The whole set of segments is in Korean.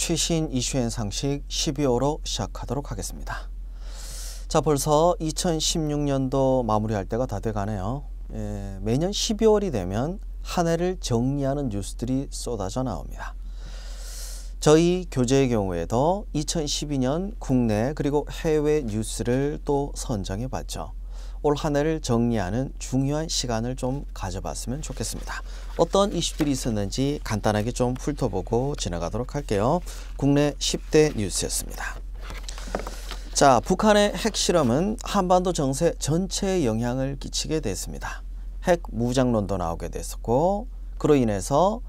최신 이슈앤 상식 12호로 시작하도록 하겠습니다. 자, 벌써 2016년도 마무리할 때가 다 돼가네요. 매년 12월이 되면 한 해를 정리하는 뉴스들이 쏟아져 나옵니다. 저희 교재의 경우에도 2012년 국내 그리고 해외 뉴스를 또 선정해 봤죠. 올 한 해를 정리하는 중요한 시간을 좀 가져봤으면 좋겠습니다. 어떤 이슈들이 있었는지 간단하게 좀 훑어보고 지나가도록 할게요. 국내 10대 뉴스였습니다. 자, 북한의 핵실험은 한반도 정세 전체에 영향을 끼치게 됐습니다. 핵 무장론도 나오게 됐었고, 그로 인해서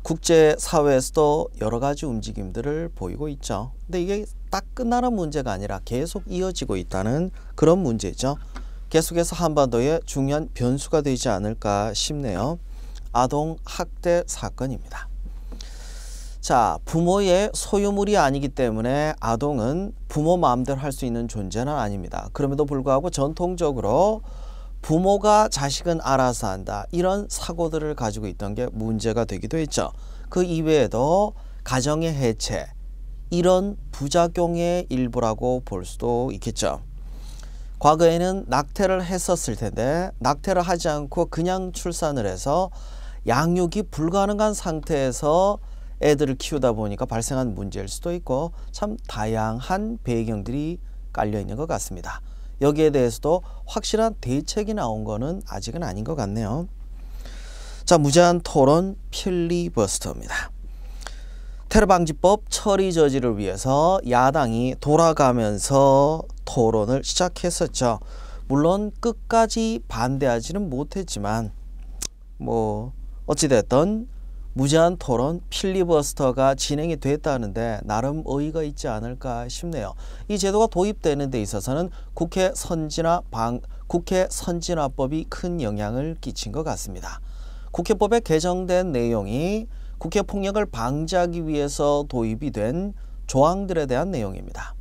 국제사회에서도 여러 가지 움직임들을 보이고 있죠. 근데 이게 딱 끝나는 문제가 아니라 계속 이어지고 있다는 그런 문제죠. 계속해서 한반도에 중요한 변수가 되지 않을까 싶네요. 아동 학대 사건입니다. 자, 부모의 소유물이 아니기 때문에 아동은 부모 마음대로 할 수 있는 존재는 아닙니다. 그럼에도 불구하고 전통적으로 부모가 자식은 알아서 한다, 이런 사고들을 가지고 있던 게 문제가 되기도 했죠. 그 이외에도 가정의 해체, 이런 부작용의 일부라고 볼 수도 있겠죠. 과거에는 낙태를 했었을 텐데 낙태를 하지 않고 그냥 출산을 해서 양육이 불가능한 상태에서 애들을 키우다 보니까 발생한 문제일 수도 있고, 참 다양한 배경들이 깔려 있는 것 같습니다. 여기에 대해서도 확실한 대책이 나온 거는 아직은 아닌 것 같네요. 자, 무제한 토론 필리버스터입니다. 테러방지법 처리 저지를 위해서 야당이 돌아가면서 토론을 시작했었죠. 물론 끝까지 반대하지는 못했지만 어찌됐든 무제한 토론 필리버스터가 진행이 됐다는데 나름 의의가 있지 않을까 싶네요. 이 제도가 도입되는 데 있어서는 국회 선진화법이 큰 영향을 끼친 것 같습니다. 국회법에 개정된 내용이 국회 폭력을 방지하기 위해서 도입이 된 조항들에 대한 내용입니다.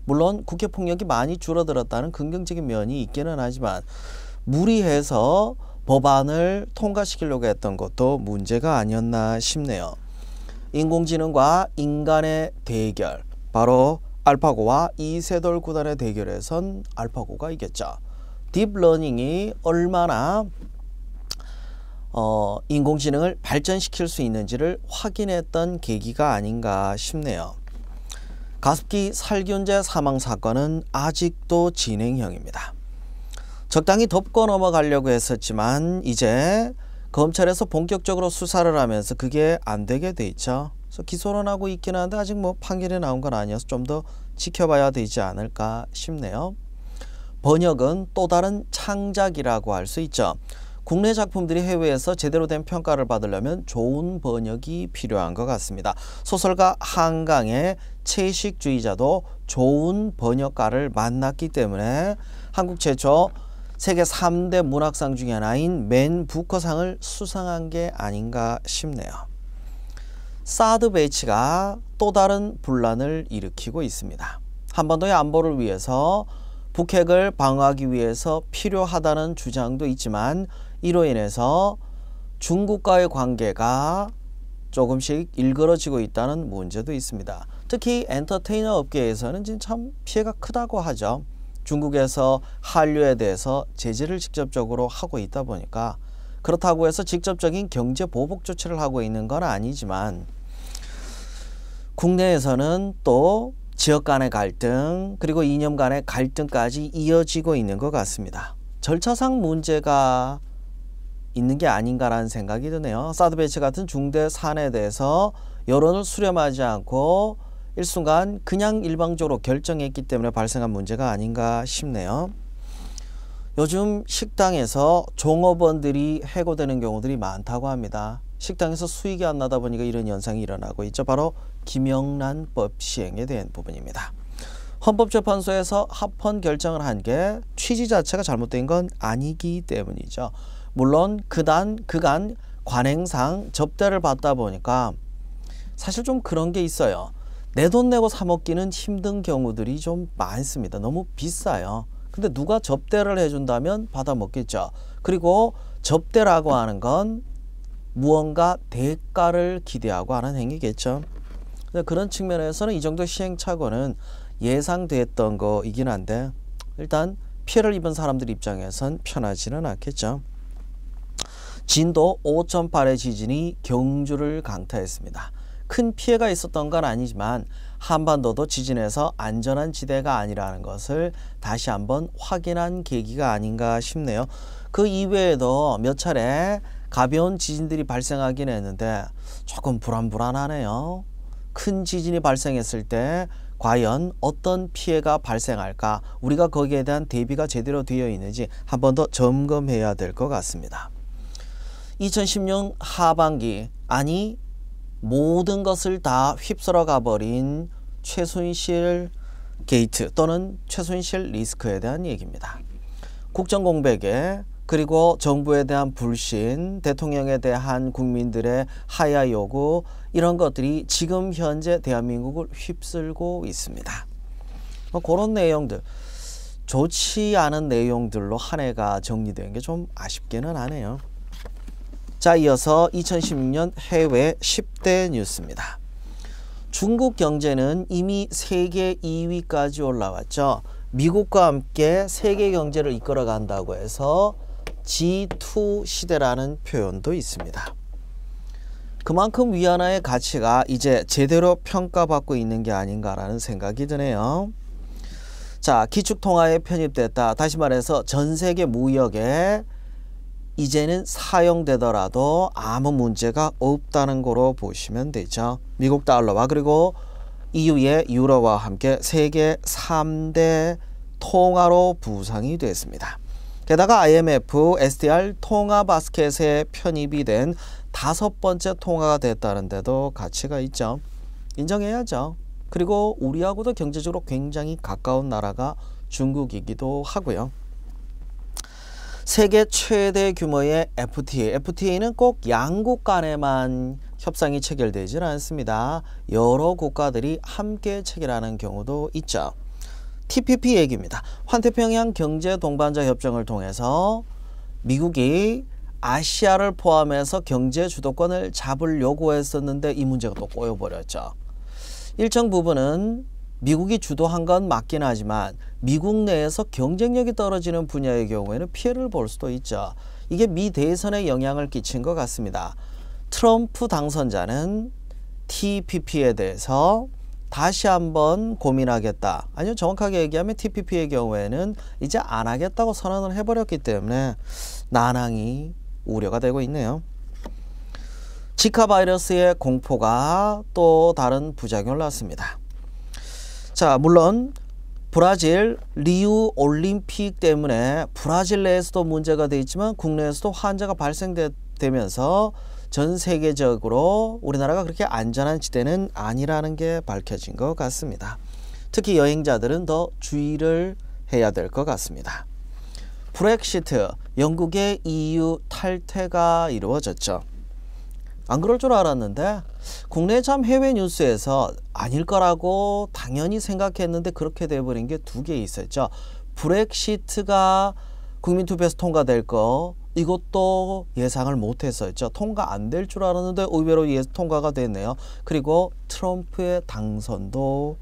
물론 국회 폭력이 많이 줄어들었다는 긍정적인 면이 있기는 하지만 무리해서 법안을 통과시키려고 했던 것도 문제가 아니었나 싶네요. 인공지능과 인간의 대결, 바로 알파고와 이세돌 구단의 대결에선 알파고가 이겼죠. 딥러닝이 얼마나 인공지능을 발전시킬 수 있는지를 확인했던 계기가 아닌가 싶네요. 가습기 살균제 사망 사건은 아직도 진행형입니다. 적당히 덮고 넘어가려고 했었지만 이제 검찰에서 본격적으로 수사를 하면서 그게 안 되게 돼 있죠. 그래서 기소는 하고 있긴 한데 아직 판결이 나온 건 아니어서 좀 더 지켜봐야 되지 않을까 싶네요. 번역은 또 다른 창작이라고 할 수 있죠. 국내 작품들이 해외에서 제대로 된 평가를 받으려면 좋은 번역이 필요한 것 같습니다. 소설가 한강의 채식주의자도 좋은 번역가를 만났기 때문에 한국 최초 세계 3대 문학상 중에 하나인 맨 부커상을 수상한 게 아닌가 싶네요. 사드 배치가 또 다른 분란을 일으키고 있습니다. 한반도의 안보를 위해서 북핵을 방어하기 위해서 필요하다는 주장도 있지만 이로 인해서 중국과의 관계가 조금씩 일그러지고 있다는 문제도 있습니다. 특히 엔터테이너 업계에서는 지금 참 피해가 크다고 하죠. 중국에서 한류에 대해서 제재를 직접적으로 하고 있다 보니까, 그렇다고 해서 직접적인 경제 보복 조치를 하고 있는 건 아니지만 국내에서는 또 지역 간의 갈등, 그리고 이념 간의 갈등까지 이어지고 있는 것 같습니다. 절차상 문제가 있는 게 아닌가라는 생각이 드네요. 사드 배치 같은 중대 사안에 대해서 여론을 수렴하지 않고 일순간 그냥 일방적으로 결정했기 때문에 발생한 문제가 아닌가 싶네요. 요즘 식당에서 종업원들이 해고되는 경우들이 많다고 합니다. 식당에서 수익이 안 나다 보니까 이런 현상이 일어나고 있죠. 바로 김영란법 시행에 대한 부분입니다. 헌법재판소에서 합헌 결정을 한 게 취지 자체가 잘못된 건 아니기 때문이죠. 물론 그간 관행상 접대를 받다 보니까 사실 좀 그런 게 있어요. 내 돈 내고 사 먹기는 힘든 경우들이 좀 많습니다. 너무 비싸요. 근데 누가 접대를 해준다면 받아 먹겠죠. 그리고 접대라고 하는 건 무언가 대가를 기대하고 하는 행위겠죠. 그런 측면에서는 이 정도 시행착오는 예상됐던 거이긴 한데 일단 피해를 입은 사람들 입장에선 편하지는 않겠죠. 진도 5.8의 지진이 경주를 강타했습니다. 큰 피해가 있었던 건 아니지만 한반도도 지진에서 안전한 지대가 아니라는 것을 다시 한번 확인한 계기가 아닌가 싶네요. 그 이외에도 몇 차례 가벼운 지진들이 발생하긴 했는데 조금 불안불안하네요. 큰 지진이 발생했을 때 과연 어떤 피해가 발생할까? 우리가 거기에 대한 대비가 제대로 되어 있는지 한 번 더 점검해야 될 것 같습니다. 2010년 하반기, 아니 모든 것을 다 휩쓸어 가버린 최순실 게이트 또는 최순실 리스크에 대한 얘기입니다. 국정공백에 그리고 정부에 대한 불신, 대통령에 대한 국민들의 하야 요구, 이런 것들이 지금 현재 대한민국을 휩쓸고 있습니다. 그런 내용들, 좋지 않은 내용들로 한 해가 정리된 게 좀 아쉽기는 하네요. 자, 이어서 2016년 해외 10대 뉴스입니다. 중국 경제는 이미 세계 2위까지 올라왔죠. 미국과 함께 세계 경제를 이끌어 간다고 해서 G2 시대라는 표현도 있습니다. 그만큼 위안화의 가치가 이제 제대로 평가받고 있는 게 아닌가라는 생각이 드네요. 자, 기축통화에 편입됐다. 다시 말해서 전 세계 무역에 이제는 사용되더라도 아무 문제가 없다는 거로 보시면 되죠. 미국 달러와 그리고 EU의 유로와 함께 세계 3대 통화로 부상이 됐습니다. 게다가 IMF, SDR 통화 바스켓에 편입이 된 5번째 통화가 됐다는데도 가치가 있죠. 인정해야죠. 그리고 우리하고도 경제적으로 굉장히 가까운 나라가 중국이기도 하고요. 세계 최대 규모의 FTA, FTA는 꼭 양국 간에만 협상이 체결되질 않습니다. 여러 국가들이 함께 체결하는 경우도 있죠. TPP 얘기입니다. 환태평양 경제 동반자 협정을 통해서 미국이 아시아를 포함해서 경제 주도권을 잡으려고 했었는데 이 문제가 또 꼬여버렸죠. 일정 부분은 미국이 주도한 건 맞긴 하지만 미국 내에서 경쟁력이 떨어지는 분야의 경우에는 피해를 볼 수도 있죠. 이게 미 대선에 영향을 끼친 것 같습니다. 트럼프 당선자는 TPP에 대해서 다시 한번 고민하겠다. 아니요, 정확하게 얘기하면 TPP의 경우에는 이제 안 하겠다고 선언을 해버렸기 때문에 난항이 우려가 되고 있네요. 지카 바이러스의 공포가 또 다른 부작용을 낳습니다. 자, 물론 브라질 리우 올림픽 때문에 브라질 내에서도 문제가 돼 있지만 국내에서도 환자가 발생되면서 전 세계적으로 우리나라가 그렇게 안전한 지대는 아니라는 게 밝혀진 것 같습니다. 특히 여행자들은 더 주의를 해야 될 것 같습니다. 브렉시트, 영국의 EU 탈퇴가 이루어졌죠. 안 그럴 줄 알았는데 국내 참 해외 뉴스에서 아닐 거라고 당연히 생각했는데 그렇게 돼버린 게 2개 있었죠. 브렉시트가 국민투표에서 통과될 거, 이것도 예상을 못했었죠. 통과 안 될 줄 알았는데 의외로 통과가 됐네요. 그리고 트럼프의 당선도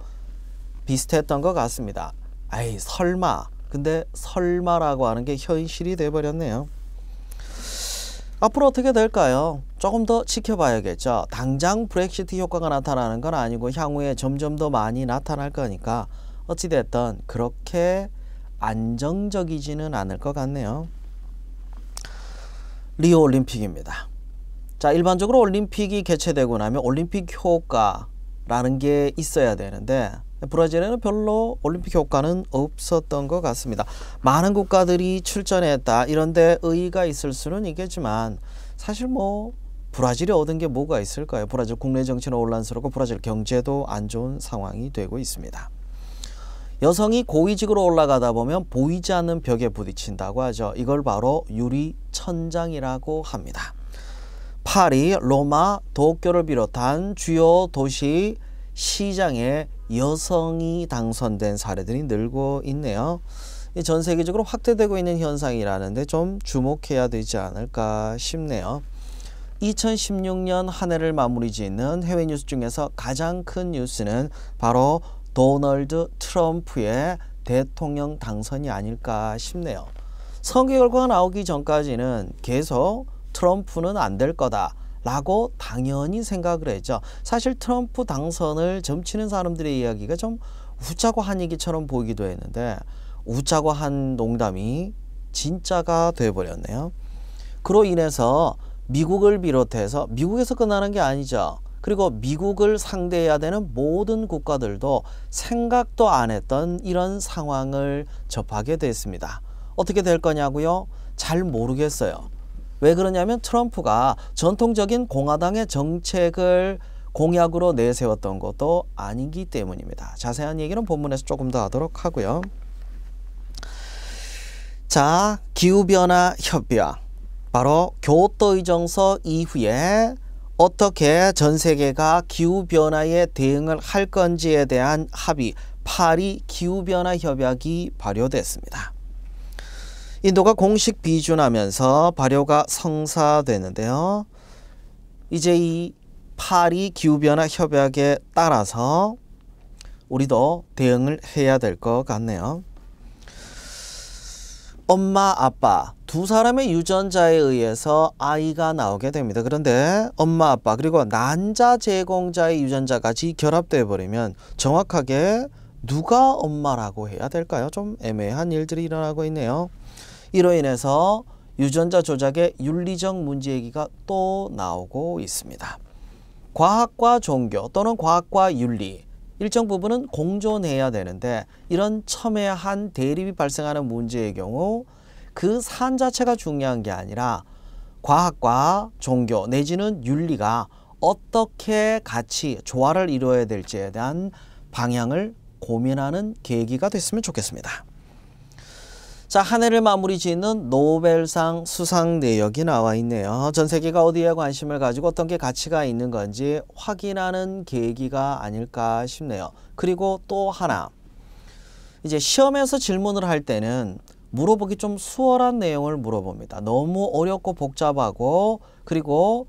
비슷했던 것 같습니다. 아이 설마, 근데 설마라고 하는 게 현실이 돼버렸네요. 앞으로 어떻게 될까요? 조금 더 지켜봐야겠죠. 당장 브렉시트 효과가 나타나는 건 아니고 향후에 점점 더 많이 나타날 거니까 어찌됐든 그렇게 안정적이지는 않을 것 같네요. 리오 올림픽입니다. 자, 일반적으로 올림픽이 개최되고 나면 올림픽 효과라는 게 있어야 되는데 브라질에는 별로 올림픽 효과는 없었던 것 같습니다. 많은 국가들이 출전했다 이런데 의의가 있을 수는 있겠지만 사실 뭐 브라질이 얻은 게 뭐가 있을까요? 브라질 국내 정치는 혼란스럽고 브라질 경제도 안 좋은 상황이 되고 있습니다. 여성이 고위직으로 올라가다 보면 보이지 않는 벽에 부딪힌다고 하죠. 이걸 바로 유리천장이라고 합니다. 파리, 로마, 도쿄를 비롯한 주요 도시 시장에 여성이 당선된 사례들이 늘고 있네요. 전 세계적으로 확대되고 있는 현상이라는데 좀 주목해야 되지 않을까 싶네요. 2016년 한 해를 마무리 짓는 해외 뉴스 중에서 가장 큰 뉴스는 바로 도널드 트럼프의 대통령 당선이 아닐까 싶네요. 선거 결과가 나오기 전까지는 계속 트럼프는 안 될 거다 라고 당연히 생각을 했죠. 사실 트럼프 당선을 점치는 사람들의 이야기가 좀 웃자고 한 얘기처럼 보이기도 했는데 웃자고 한 농담이 진짜가 돼버렸네요. 그로 인해서 미국을 비롯해서 미국에서 끝나는 게 아니죠. 그리고 미국을 상대해야 되는 모든 국가들도 생각도 안 했던 이런 상황을 접하게 됐습니다. 어떻게 될 거냐고요? 잘 모르겠어요. 왜 그러냐면 트럼프가 전통적인 공화당의 정책을 공약으로 내세웠던 것도 아니기 때문입니다. 자세한 얘기는 본문에서 조금 더 하도록 하고요. 자, 기후변화 협약. 바로 교토의정서 이후에 어떻게 전 세계가 기후변화에 대응을 할 건지에 대한 합의, 파리 기후변화 협약이 발효됐습니다. 인도가 공식 비준하면서 발효가 성사되는데요. 이제 이 파리 기후변화 협약에 따라서 우리도 대응을 해야 될 것 같네요. 엄마, 아빠 두 사람의 유전자에 의해서 아이가 나오게 됩니다. 그런데 엄마, 아빠 그리고 난자 제공자의 유전자까지 결합되어 버리면 정확하게 누가 엄마라고 해야 될까요? 좀 애매한 일들이 일어나고 있네요. 이로 인해서 유전자 조작의 윤리적 문제 얘기가 또 나오고 있습니다. 과학과 종교 또는 과학과 윤리 일정 부분은 공존해야 되는데 이런 첨예한 대립이 발생하는 문제의 경우 그 사안 자체가 중요한 게 아니라 과학과 종교 내지는 윤리가 어떻게 같이 조화를 이루어야 될지에 대한 방향을 고민하는 계기가 됐으면 좋겠습니다. 자, 한 해를 마무리 짓는 노벨상 수상 내역이 나와 있네요. 전 세계가 어디에 관심을 가지고 어떤 게 가치가 있는 건지 확인하는 계기가 아닐까 싶네요. 그리고 또 하나, 이제 시험에서 질문을 할 때는 물어보기 좀 수월한 내용을 물어봅니다. 너무 어렵고 복잡하고 그리고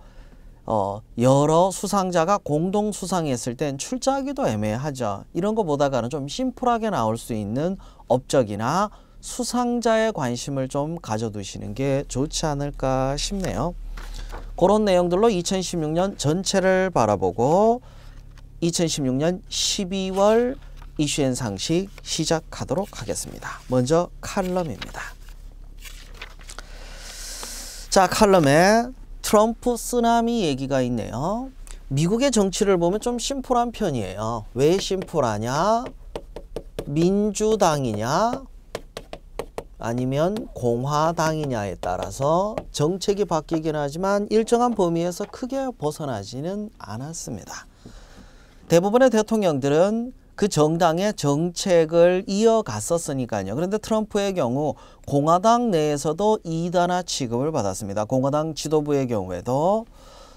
여러 수상자가 공동 수상했을 땐 출제하기도 애매하죠. 이런 거 보다가는 좀 심플하게 나올 수 있는 업적이나 수상자의 관심을 좀 가져두시는 게 좋지 않을까 싶네요. 그런 내용들로 2016년 전체를 바라보고 2016년 12월 이슈앤 상식 시작하도록 하겠습니다. 먼저 칼럼입니다. 자, 칼럼에 트럼프 쓰나미 얘기가 있네요. 미국의 정치를 보면 좀 심플한 편이에요. 왜 심플하냐? 민주당이냐? 아니면 공화당이냐에 따라서 정책이 바뀌긴 하지만 일정한 범위에서 크게 벗어나지는 않았습니다. 대부분의 대통령들은 그 정당의 정책을 이어갔었으니까요. 그런데 트럼프의 경우 공화당 내에서도 2단화 취급을 받았습니다. 공화당 지도부의 경우에도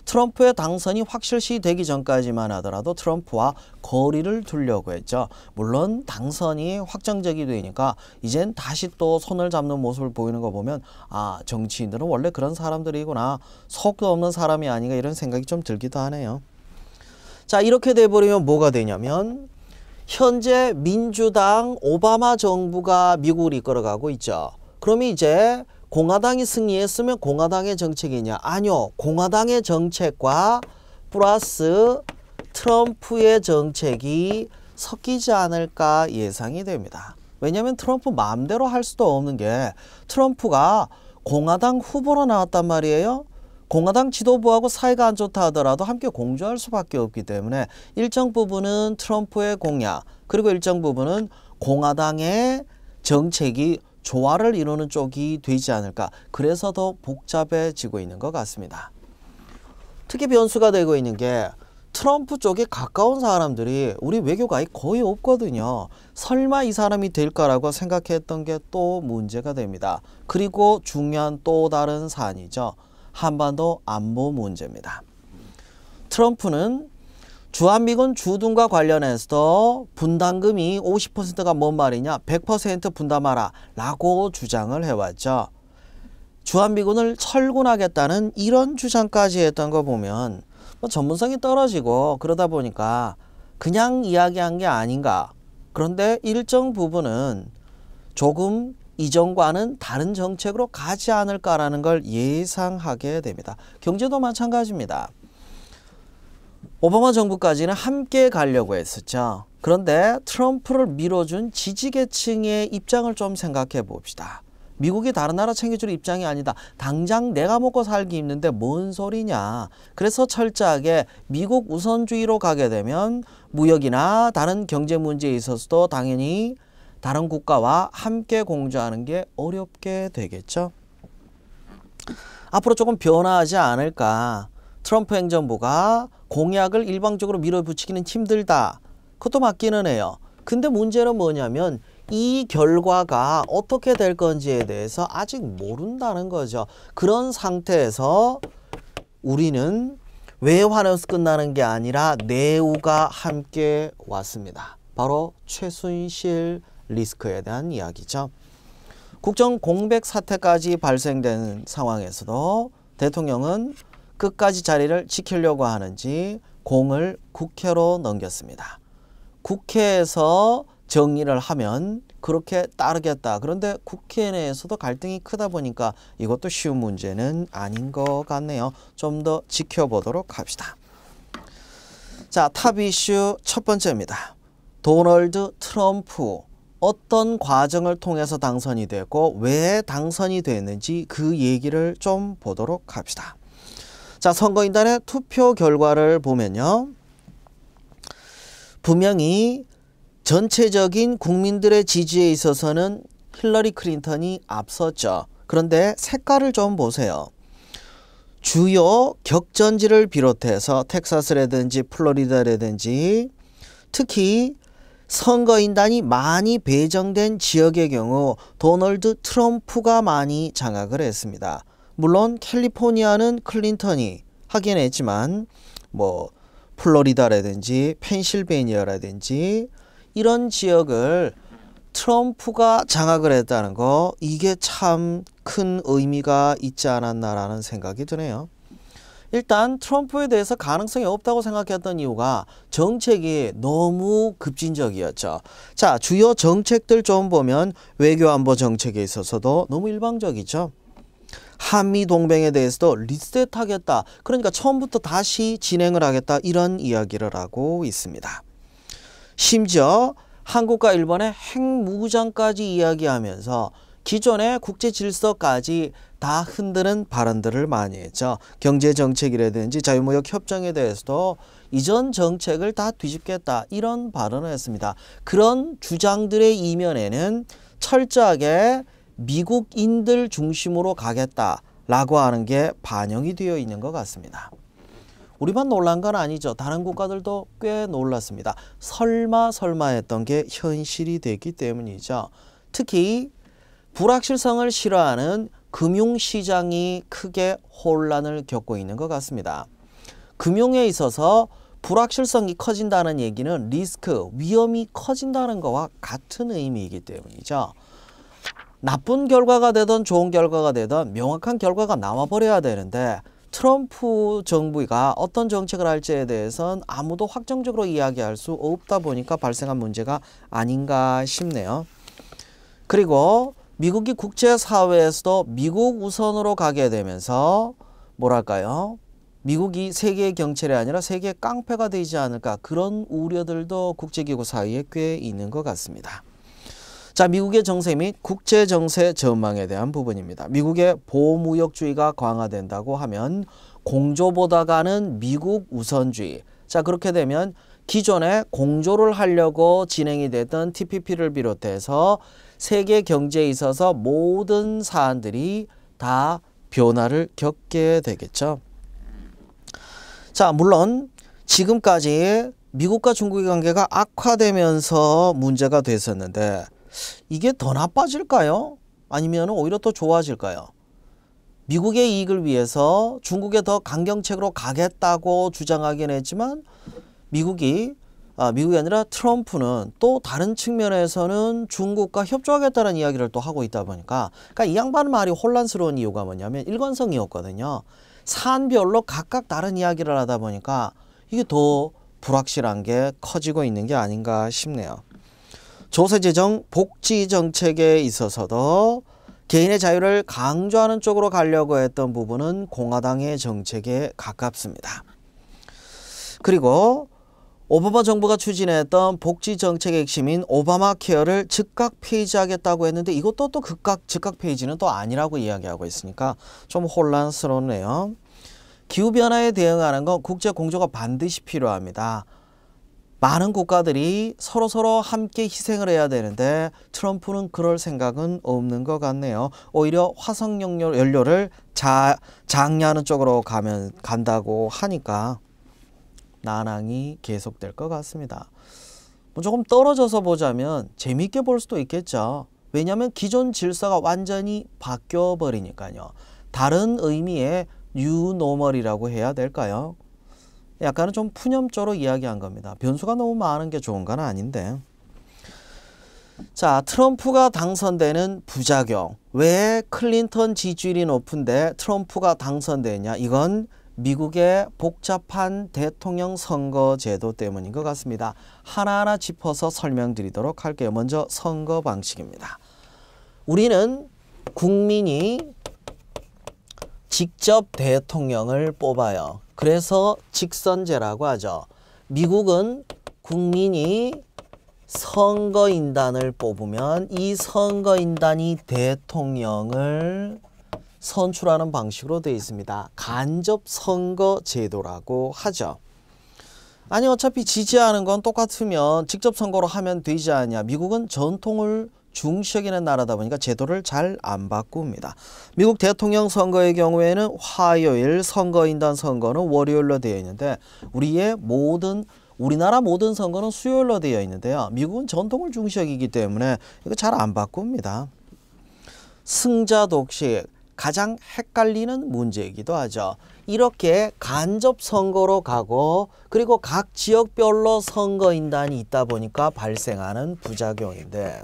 트럼프의 당선이 확실시 되기 전까지만 하더라도 트럼프와 거리를 두려고 했죠. 물론 당선이 확정적이 되니까 이젠 다시 또 손을 잡는 모습을 보이는 거 보면 아, 정치인들은 원래 그런 사람들이구나. 속도 없는 사람이 아닌가 이런 생각이 좀 들기도 하네요. 자, 이렇게 돼버리면 뭐가 되냐면 현재 민주당 오바마 정부가 미국을 이끌어가고 있죠. 그러면 이제 공화당이 승리했으면 공화당의 정책이냐? 아니요. 공화당의 정책과 플러스 트럼프의 정책이 섞이지 않을까 예상이 됩니다. 왜냐하면 트럼프 마음대로 할 수도 없는 게 트럼프가 공화당 후보로 나왔단 말이에요. 공화당 지도부하고 사이가 안 좋다 하더라도 함께 공조할 수밖에 없기 때문에 일정 부분은 트럼프의 공약 그리고 일정 부분은 공화당의 정책이 조화를 이루는 쪽이 되지 않을까. 그래서 더 복잡해지고 있는 것 같습니다. 특히 변수가 되고 있는 게 트럼프 쪽에 가까운 사람들이 우리 외교가에 거의 없거든요. 설마 이 사람이 될까라고 생각했던 게 또 문제가 됩니다. 그리고 중요한 또 다른 사안이죠. 한반도 안보 문제입니다. 트럼프는 주한미군 주둔과 관련해서도 분담금이 50%가 뭔 말이냐 100% 분담하라 라고 주장을 해왔죠. 주한미군을 철군하겠다는 이런 주장까지 했던 거 보면 뭐 전문성이 떨어지고 그러다 보니까 그냥 이야기한 게 아닌가. 그런데 일정 부분은 조금 이전과는 다른 정책으로 가지 않을까라는 걸 예상하게 됩니다. 경제도 마찬가지입니다. 오바마 정부까지는 함께 가려고 했었죠. 그런데 트럼프를 밀어준 지지계층의 입장을 좀 생각해 봅시다. 미국이 다른 나라 챙겨줄 입장이 아니다. 당장 내가 먹고 살기 힘든데 뭔 소리냐. 그래서 철저하게 미국 우선주의로 가게 되면 무역이나 다른 경제 문제에 있어서도 당연히 다른 국가와 함께 공조하는 게 어렵게 되겠죠. 앞으로 조금 변화하지 않을까. 트럼프 행정부가 공약을 일방적으로 밀어붙이기는 힘들다. 그것도 맞기는 해요. 근데 문제는 뭐냐면 이 결과가 어떻게 될 건지에 대해서 아직 모른다는 거죠. 그런 상태에서 우리는 왜 화내서 끝나는 게 아니라 내우가 함께 왔습니다. 바로 최순실 리스크에 대한 이야기죠. 국정 공백 사태까지 발생된 상황에서도 대통령은 끝까지 자리를 지키려고 하는지 공을 국회로 넘겼습니다. 국회에서 정리를 하면 그렇게 따르겠다. 그런데 국회 내에서도 갈등이 크다 보니까 이것도 쉬운 문제는 아닌 것 같네요. 좀 더 지켜보도록 합시다. 자, 탑 이슈 첫 번째입니다. 도널드 트럼프 어떤 과정을 통해서 당선이 되고 왜 당선이 됐는지 그 얘기를 좀 보도록 합시다. 자, 선거인단의 투표 결과를 보면요. 분명히 전체적인 국민들의 지지에 있어서는 힐러리 클린턴이 앞섰죠. 그런데 색깔을 좀 보세요. 주요 격전지를 비롯해서 텍사스라든지 플로리다라든지 특히 선거인단이 많이 배정된 지역의 경우 도널드 트럼프가 많이 장악을 했습니다. 물론 캘리포니아는 클린턴이 하긴 했지만 뭐 플로리다라든지 펜실베니아라든지 이런 지역을 트럼프가 장악을 했다는 거 이게 참 큰 의미가 있지 않았나라는 생각이 드네요. 일단 트럼프에 대해서 가능성이 없다고 생각했던 이유가 정책이 너무 급진적이었죠. 자, 주요 정책들 좀 보면 외교안보 정책에 있어서도 너무 일방적이죠. 한미 동맹에 대해서도 리셋하겠다. 그러니까 처음부터 다시 진행을 하겠다. 이런 이야기를 하고 있습니다. 심지어 한국과 일본의 핵무장까지 이야기하면서 기존의 국제 질서까지 다 흔드는 발언들을 많이 했죠. 경제정책이라든지 자유무역 협정에 대해서도 이전 정책을 다 뒤집겠다. 이런 발언을 했습니다. 그런 주장들의 이면에는 철저하게 미국인들 중심으로 가겠다라고 하는 게 반영이 되어 있는 것 같습니다. 우리만 놀란 건 아니죠. 다른 국가들도 꽤 놀랐습니다. 설마 했던 게 현실이 됐기 때문이죠. 특히 불확실성을 싫어하는 금융시장이 크게 혼란을 겪고 있는 것 같습니다. 금융에 있어서 불확실성이 커진다는 얘기는 리스크, 위험이 커진다는 것과 같은 의미이기 때문이죠. 나쁜 결과가 되든 좋은 결과가 되든 명확한 결과가 나와버려야 되는데 트럼프 정부가 어떤 정책을 할지에 대해서는 아무도 확정적으로 이야기할 수 없다 보니까 발생한 문제가 아닌가 싶네요. 그리고 미국이 국제사회에서도 미국 우선으로 가게 되면서 뭐랄까요? 미국이 세계의 경찰이 아니라 세계의 깡패가 되지 않을까 그런 우려들도 국제기구 사이에 꽤 있는 것 같습니다. 자, 미국의 정세 및 국제정세 전망에 대한 부분입니다. 미국의 보호무역주의가 강화된다고 하면 공조보다가는 미국 우선주의. 자, 그렇게 되면 기존에 공조를 하려고 진행이 됐던 TPP를 비롯해서 세계 경제에 있어서 모든 사안들이 다 변화를 겪게 되겠죠. 자, 물론 지금까지 미국과 중국의 관계가 악화되면서 문제가 됐었는데 이게 더 나빠질까요? 아니면 오히려 더 좋아질까요? 미국의 이익을 위해서 중국에 더 강경책으로 가겠다고 주장하긴 했지만 미국이 미국이 아니라 트럼프는 또 다른 측면에서는 중국과 협조하겠다는 이야기를 또 하고 있다 보니까 그러니까 이 양반 말이 혼란스러운 이유가 뭐냐면 일관성이었거든요. 사안별로 각각 다른 이야기를 하다 보니까 이게 더 불확실한 게 커지고 있는 게 아닌가 싶네요. 조세재정, 복지정책에 있어서도 개인의 자유를 강조하는 쪽으로 가려고 했던 부분은 공화당의 정책에 가깝습니다. 그리고 오바마 정부가 추진했던 복지정책의 핵심인 오바마 케어를 즉각 폐지하겠다고 했는데 이것도 또 즉각 폐지는 또 아니라고 이야기하고 있으니까 좀 혼란스럽네요. 기후변화에 대응하는 건 국제 공조가 반드시 필요합니다. 많은 국가들이 서로 간에 희생을 해야 되는데 트럼프는 그럴 생각은 없는 것 같네요. 오히려 화석연료를 장려하는 쪽으로 간다고 하니까 난항이 계속될 것 같습니다. 조금 떨어져서 보자면 재미있게 볼 수도 있겠죠. 왜냐하면 기존 질서가 완전히 바뀌어 버리니까요. 다른 의미의 뉴노멀이라고 해야 될까요? 약간은 좀 푸념조로 이야기한 겁니다. 변수가 너무 많은 게 좋은 건 아닌데. 자, 트럼프가 당선되는 부작용. 왜 클린턴 지지율이 높은데 트럼프가 당선되냐? 이건 미국의 복잡한 대통령 선거 제도 때문인 것 같습니다. 하나하나 짚어서 설명드리도록 할게요. 먼저 선거 방식입니다. 우리는 국민이 직접 대통령을 뽑아요. 그래서 직선제라고 하죠. 미국은 국민이 선거인단을 뽑으면 이 선거인단이 대통령을 선출하는 방식으로 되어 있습니다. 간접 선거 제도라고 하죠. 아니 어차피 지지하는 건 똑같으면 직접 선거로 하면 되지 않냐. 미국은 전통을 중시여기는 나라다 보니까 제도를 잘 안 바꿉니다. 미국 대통령 선거의 경우에는 화요일, 선거인단 선거는 월요일로 되어 있는데 우리나라 모든 선거는 수요일로 되어 있는데요. 미국은 전통을 중시여기기 때문에 이거 잘 안 바꿉니다. 승자 독식, 가장 헷갈리는 문제이기도 하죠. 이렇게 간접 선거로 가고 그리고 각 지역별로 선거인단이 있다 보니까 발생하는 부작용인데,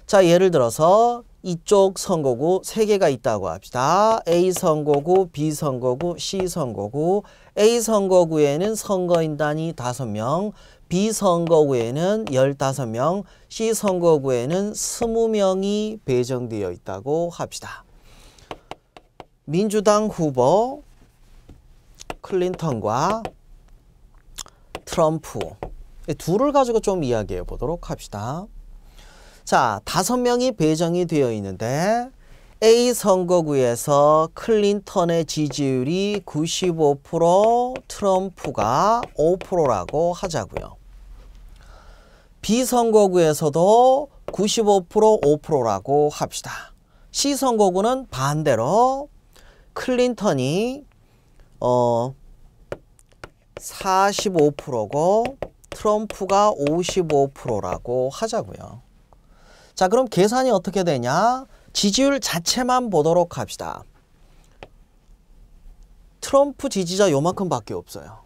자, 예를 들어서 이쪽 선거구 3개가 있다고 합시다. A 선거구, B 선거구, C 선거구. A 선거구에는 선거인단이 5명, B 선거구에는 15명, C 선거구에는 20명이 배정되어 있다고 합시다. 민주당 후보 클린턴과 트럼프 둘을 가지고 좀 이야기해 보도록 합시다. 자, 5명이 배정이 되어 있는데 A 선거구에서 클린턴의 지지율이 95%, 트럼프가 5%라고 하자고요. B 선거구에서도 95%, 5%라고 합시다. C 선거구는 반대로 클린턴이 45%고 트럼프가 55%라고 하자고요. 자, 그럼 계산이 어떻게 되냐? 지지율 자체만 보도록 합시다. 트럼프 지지자 요만큼밖에 없어요.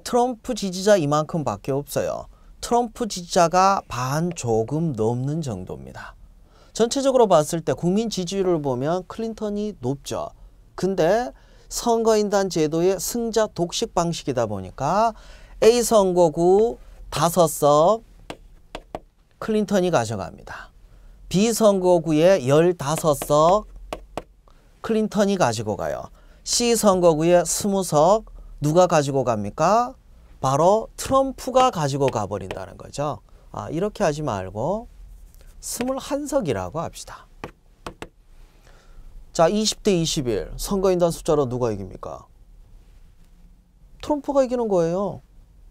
트럼프 지지자 이만큼밖에 없어요. 트럼프 지지자가 반 조금 넘는 정도입니다. 전체적으로 봤을 때 국민 지지율을 보면 클린턴이 높죠. 근데 선거인단 제도의 승자 독식 방식이다 보니까 A 선거구 5석 클린턴이 가져갑니다. B 선거구에 15석 클린턴이 가지고 가요. C 선거구에 20석 누가 가지고 갑니까? 바로 트럼프가 가지고 가버린다는 거죠. 이렇게 하지 말고 21석이라고 합시다. 자, 20대 21 선거인단 숫자로 누가 이깁니까? 트럼프가 이기는 거예요.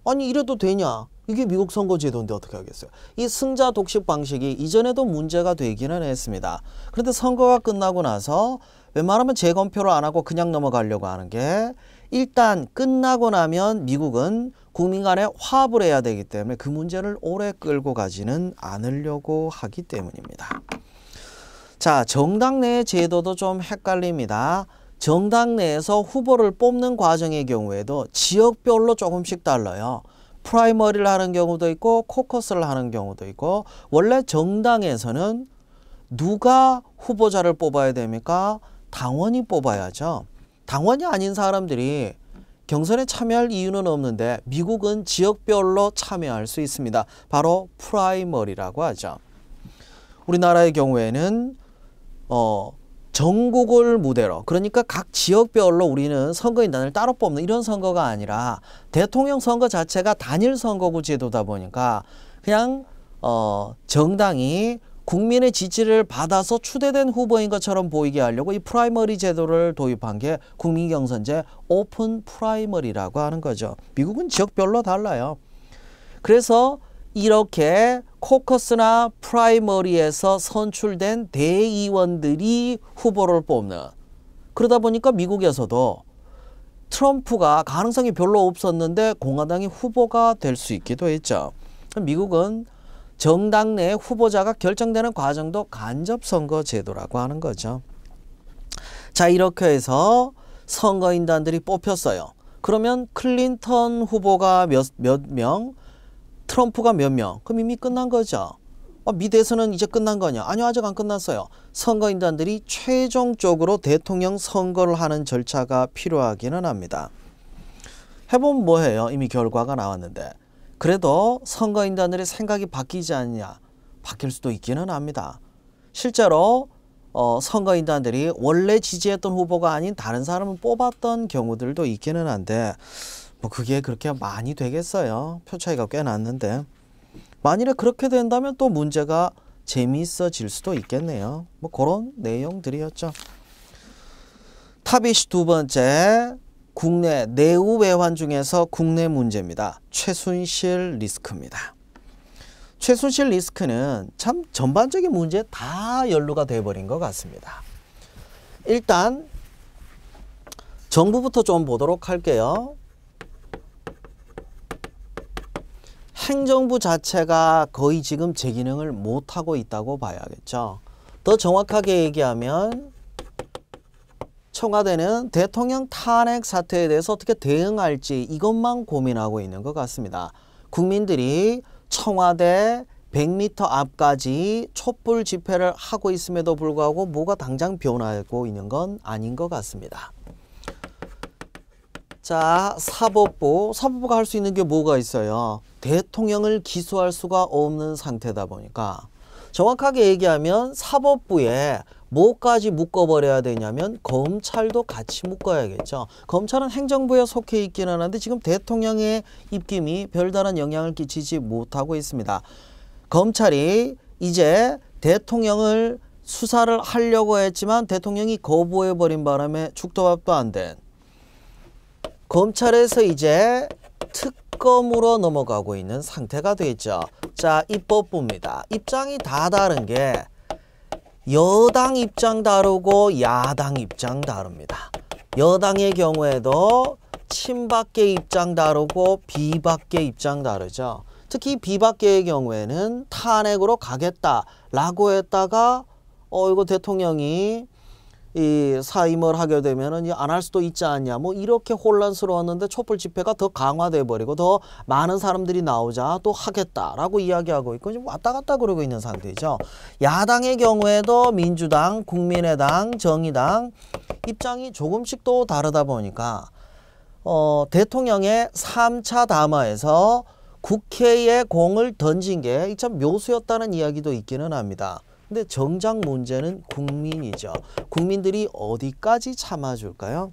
아니 이래도 되냐? 이게 미국 선거제도인데 어떻게 하겠어요? 이 승자 독식 방식이 이전에도 문제가 되기는 했습니다. 그런데 선거가 끝나고 나서 웬만하면 재검표를 안 하고 그냥 넘어가려고 하는 게, 일단 끝나고 나면 미국은 국민 간에 화합을 해야 되기 때문에 그 문제를 오래 끌고 가지는 않으려고 하기 때문입니다. 자, 정당 내 제도도 좀 헷갈립니다. 정당 내에서 후보를 뽑는 과정의 경우에도 지역별로 조금씩 달라요. 프라이머리를 하는 경우도 있고 코커스를 하는 경우도 있고, 원래 정당에서는 누가 후보자를 뽑아야 됩니까? 당원이 뽑아야죠. 당원이 아닌 사람들이 경선에 참여할 이유는 없는데 미국은 지역별로 참여할 수 있습니다. 바로 프라이머리라고 하죠. 우리나라의 경우에는 전국을 무대로, 그러니까 각 지역별로 우리는 선거인단을 따로 뽑는 이런 선거가 아니라 대통령 선거 자체가 단일 선거구 제도다 보니까 그냥 정당이 국민의 지지를 받아서 추대된 후보인 것처럼 보이게 하려고 이 프라이머리 제도를 도입한 게 국민경선제 오픈 프라이머리라고 하는 거죠. 미국은 지역별로 달라요. 그래서 이렇게 코커스나 프라이머리에서 선출된 대의원들이 후보를 뽑는, 그러다 보니까 미국에서도 트럼프가 가능성이 별로 없었는데 공화당이 후보가 될 수 있기도 했죠. 미국은 정당 내 후보자가 결정되는 과정도 간접선거 제도라고 하는 거죠. 자, 이렇게 해서 선거인단들이 뽑혔어요. 그러면 클린턴 후보가 몇 명, 트럼프가 몇 명, 그럼 이미 끝난 거죠. 미 대선은 이제 끝난 거냐? 아니요, 아직 안 끝났어요. 선거인단들이 최종적으로 대통령 선거를 하는 절차가 필요하기는 합니다. 해보면 뭐해요? 이미 결과가 나왔는데. 그래도 선거인단들의 생각이 바뀌지 않냐? 바뀔 수도 있기는 합니다. 실제로 선거인단들이 원래 지지했던 후보가 아닌 다른 사람을 뽑았던 경우들도 있기는 한데 뭐 그게 그렇게 많이 되겠어요. 표 차이가 꽤 났는데. 만일에 그렇게 된다면 또 문제가 재미있어질 수도 있겠네요. 뭐 그런 내용들이었죠. 탑이시 두 번째, 국내 내후 외환 중에서 국내 문제입니다. 최순실 리스크입니다. 최순실 리스크는 참 전반적인 문제에 다 연루가 돼버린 것 같습니다. 일단 정부부터 좀 보도록 할게요. 행정부 자체가 거의 지금 제 기능을 못하고 있다고 봐야겠죠. 더 정확하게 얘기하면 청와대는 대통령 탄핵 사태에 대해서 어떻게 대응할지 이것만 고민하고 있는 것 같습니다. 국민들이 청와대 100m 앞까지 촛불 집회를 하고 있음에도 불구하고 뭐가 당장 변하고 있는 건 아닌 것 같습니다. 자, 사법부가 할 수 있는 게 뭐가 있어요? 대통령을 기소할 수가 없는 상태다 보니까 정확하게 얘기하면 사법부에 뭐까지 묶어버려야 되냐면 검찰도 같이 묶어야겠죠. 검찰은 행정부에 속해 있기는 하는데 지금 대통령의 입김이 별다른 영향을 끼치지 못하고 있습니다. 검찰이 이제 대통령을 수사를 하려고 했지만 대통령이 거부해버린 바람에 죽도 밥도 안 된, 검찰에서 이제 특검으로 넘어가고 있는 상태가 되겠죠. 자, 입법부입니다. 입장이 다 다른 게 여당 입장 다르고 야당 입장 다릅니다. 여당의 경우에도 친박계 입장 다르고 비박계 입장 다르죠. 특히 비박계의 경우에는 탄핵으로 가겠다라고 했다가 이거 대통령이 이 사임을 하게 되면은 안 할 수도 있지 않냐, 뭐 이렇게 혼란스러웠는데 촛불 집회가 더 강화돼 버리고 더 많은 사람들이 나오자 또 하겠다라고 이야기하고 있고 지금 왔다 갔다 그러고 있는 상태죠. 야당의 경우에도 민주당, 국민의당, 정의당 입장이 조금씩 또 다르다 보니까 대통령의 3차 담화에서 국회에 공을 던진 게 참 묘수였다는 이야기도 있기는 합니다. 근데 정작 문제는 국민이죠. 국민들이 어디까지 참아줄까요?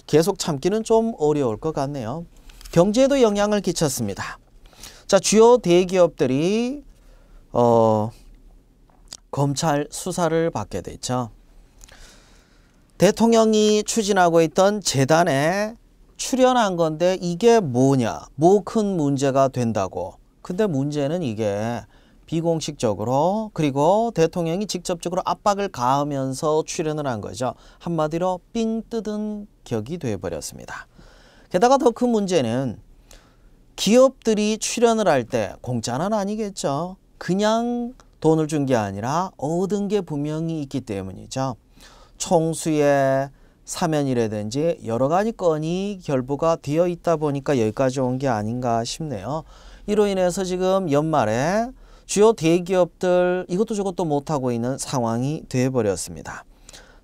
계속 참기는 좀 어려울 것 같네요. 경제에도 영향을 끼쳤습니다. 자, 주요 대기업들이 검찰 수사를 받게 됐죠. 대통령이 추진하고 있던 재단에 출연한 건데 이게 뭐냐? 뭐 큰 문제가 된다고. 근데 문제는 이게 비공식적으로 그리고 대통령이 직접적으로 압박을 가하면서 출연을 한 거죠. 한마디로 삥 뜯은 격이 되어버렸습니다. 게다가 더 큰 문제는 기업들이 출연을 할 때 공짜는 아니겠죠. 그냥 돈을 준 게 아니라 얻은 게 분명히 있기 때문이죠. 총수의 사면이라든지 여러 가지 건이 결부가 되어 있다 보니까 여기까지 온 게 아닌가 싶네요. 이로 인해서 지금 연말에 주요 대기업들 이것도 저것도 못하고 있는 상황이 되어버렸습니다.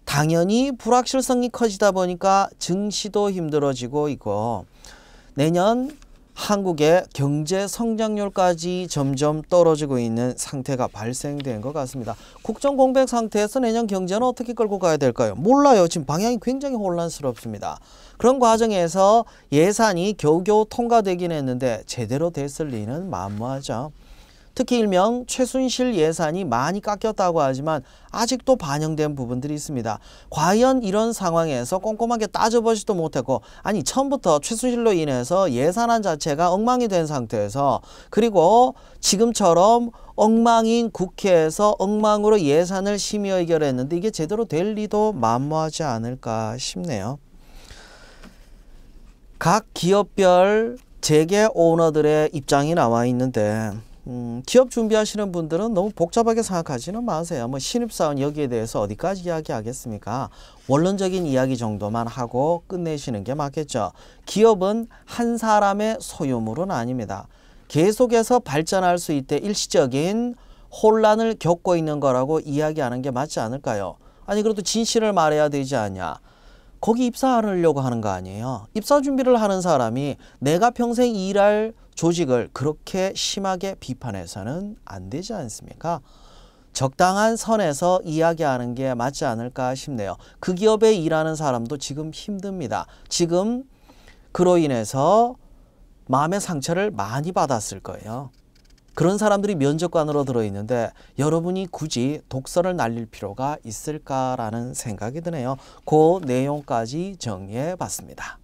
당연히 불확실성이 커지다 보니까 증시도 힘들어지고 있고 내년 한국의 경제 성장률까지 점점 떨어지고 있는 상태가 발생된 것 같습니다. 국정 공백 상태에서 내년 경제는 어떻게 끌고 가야 될까요? 몰라요. 지금 방향이 굉장히 혼란스럽습니다. 그런 과정에서 예산이 겨우겨우 통과되긴 했는데 제대로 됐을 리는 만무하죠. 특히 일명 최순실 예산이 많이 깎였다고 하지만 아직도 반영된 부분들이 있습니다. 과연 이런 상황에서 꼼꼼하게 따져보지도 못했고 아니 처음부터 최순실로 인해서 예산안 자체가 엉망이 된 상태에서 그리고 지금처럼 엉망인 국회에서 엉망으로 예산을 심의 의결했는데 이게 제대로 될 리도 만무하지 않을까 싶네요. 각 기업별 재계 오너들의 입장이 나와 있는데 기업 준비하시는 분들은 너무 복잡하게 생각하지는 마세요. 뭐 신입사원 여기에 대해서 어디까지 이야기하겠습니까? 원론적인 이야기 정도만 하고 끝내시는 게 맞겠죠. 기업은 한 사람의 소유물은 아닙니다. 계속해서 발전할 수 있게 일시적인 혼란을 겪고 있는 거라고 이야기하는 게 맞지 않을까요? 아니 그래도 진실을 말해야 되지 않냐. 거기 입사하려고 하는 거 아니에요. 입사 준비를 하는 사람이 내가 평생 일할 조직을 그렇게 심하게 비판해서는 안 되지 않습니까? 적당한 선에서 이야기하는 게 맞지 않을까 싶네요. 그 기업에 일하는 사람도 지금 힘듭니다. 지금 그로 인해서 마음의 상처를 많이 받았을 거예요. 그런 사람들이 면접관으로 들어있는데 여러분이 굳이 독서를 날릴 필요가 있을까라는 생각이 드네요. 그 내용까지 정리해 봤습니다.